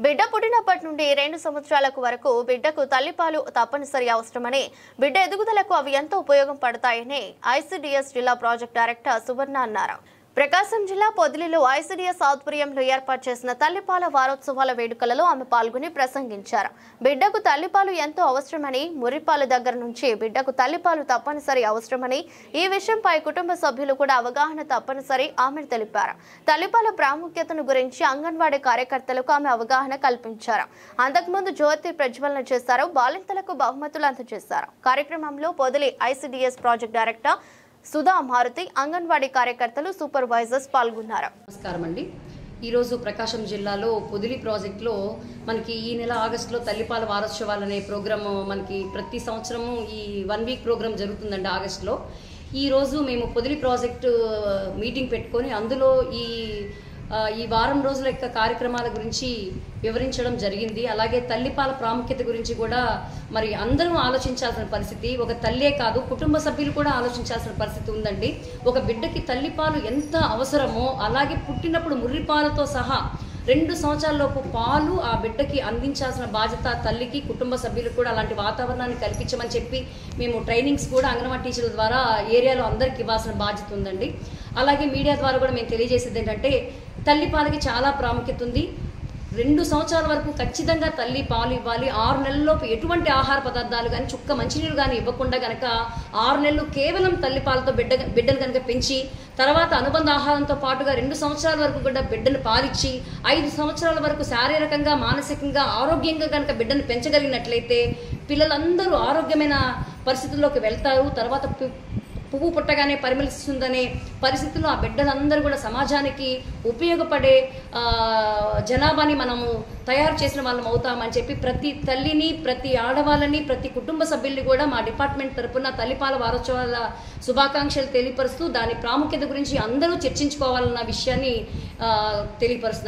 బిడ్డ పుట్టినప్పటి నుండి 2 సంవత్సరాలకు వరకు బిడ్డకు తల్లిపాలు తప్పనిసరి అవసరమని, బిడ్డ ఎదుగుదలకు అవి ఎంతో ఉపయోగపడతాయని ఐసీడీఎస్ జిల్లా ప్రాజెక్ట్ డైరెక్టర్ సువర్ణ అన్నారు. ప్రకాశం జిల్లా పొదిలిలో ఐసీడీఎస్ ఆధ్వర్యంలో ఏర్పాటు చేసిన తల్లిపాల వారోత్సవాల వేడుకలలో ఆమె పాల్గొని ప్రసంగించారు. బిడ్డకు తల్లిపాలు ఎంతో అవసరమని, మురిపాల దగ్గర నుంచి బిడ్డకు తల్లిపాలు తప్పనిసరి అవసరమని, ఈ విషయంపై కుటుంబ సభ్యులు కూడా అవగాహన తప్పనిసరి ఆమె తెలిపారు. తల్లిపాల ప్రాముఖ్యతను గురించి అంగన్వాడీ కార్యకర్తలకు ఆమె అవగాహన కల్పించారు. అంతకుముందు జ్యోతి ప్రజ్వలన చేశారు. బాలింతలకు బహుమతులు అందజేశారు. కార్యక్రమంలో Podili ICDS project director Sudha Maruti, anganwadi కార్యకర్తలు, సూపర్వైజర్స్ పాల్గొన్నారు. నమస్కారం అండి. ఈరోజు ప్రకాశం జిల్లాలో పొదిలి ప్రాజెక్టులో మనకి ఈ నెల ఆగస్టులో తల్లిపాల వారోత్సవాలు అనే ప్రోగ్రామ్ మనకి ప్రతి సంవత్సరము ఈ 1 వీక్ ప్రోగ్రామ్ జరుగుతుందండి ఆగస్టులో. ఈరోజు మేము పొదిలి ప్రాజెక్టు మీటింగ్ పెట్టుకొని అందులో ఈ వారం రోజుల యొక్క కార్యక్రమాల గురించి వివరించడం జరిగింది. అలాగే తల్లిపాల ప్రాముఖ్యత గురించి కూడా మరి అందరూ ఆలోచించాల్సిన పరిస్థితి, ఒక తల్లే కాదు కుటుంబ సభ్యులు కూడా ఆలోచించాల్సిన పరిస్థితి ఉందండి. ఒక బిడ్డకి తల్లిపాలు ఎంత అవసరమో అలాగే పుట్టినప్పుడు ముర్రిపాలతో సహా 2 సంవత్సరాలలోపు పాలు ఆ బిడ్డకి అందించాల్సిన బాధ్యత తల్లికి, కుటుంబ సభ్యులకు కూడా అలాంటి వాతావరణాన్ని కల్పించమని చెప్పి మేము ట్రైనింగ్స్ కూడా అంగన్వాడీ టీచర్ల ద్వారా ఏరియాలో అందరికి ఇవ్వాల్సిన బాధ్యత ఉందండి. అలాగే మీడియా ద్వారా కూడా మేము తెలియజేసేది ఏంటంటే తల్లిపాలకి చాలా ప్రాముఖ్యత ఉంది. 2 సంవత్సరాల వరకు ఖచ్చితంగా తల్లి పాలు ఇవ్వాలి. 6 నెలల్లోపు ఎటువంటి ఆహార పదార్థాలు కానీ చుక్క మంచినీరు కానీ ఇవ్వకుండా కనుక 6 నెలలు కేవలం తల్లిపాలతో బిడ్డను కనుక పెంచి తర్వాత అనుబంధ ఆహారంతో పాటుగా 2 సంవత్సరాల వరకు కూడా బిడ్డను పాలిచ్చి 5 సంవత్సరాల వరకు శారీరకంగా మానసికంగా ఆరోగ్యంగా కనుక బిడ్డను పెంచగలిగినట్లయితే పిల్లలందరూ ఆరోగ్యమైన పరిస్థితుల్లోకి వెళ్తారు. తర్వాత పువ్వు పుట్టగానే పరిమళిస్తుందనే పరిస్థితుల్లో ఆ బిడ్డలందరూ కూడా సమాజానికి ఉపయోగపడే జనాభాని మనము తయారు చేసిన వాళ్ళం అవుతామని చెప్పి ప్రతి తల్లిని, ప్రతి ఆడవాళ్ళని, ప్రతి కుటుంబ సభ్యుల్ని కూడా మా డిపార్ట్మెంట్ తరపున తల్లిపాల వారోత్సవాల శుభాకాంక్షలు తెలియపరుస్తూ దాని ప్రాముఖ్యత గురించి అందరూ చర్చించుకోవాలన్న విషయాన్ని తెలియపరుస్తున్నారు.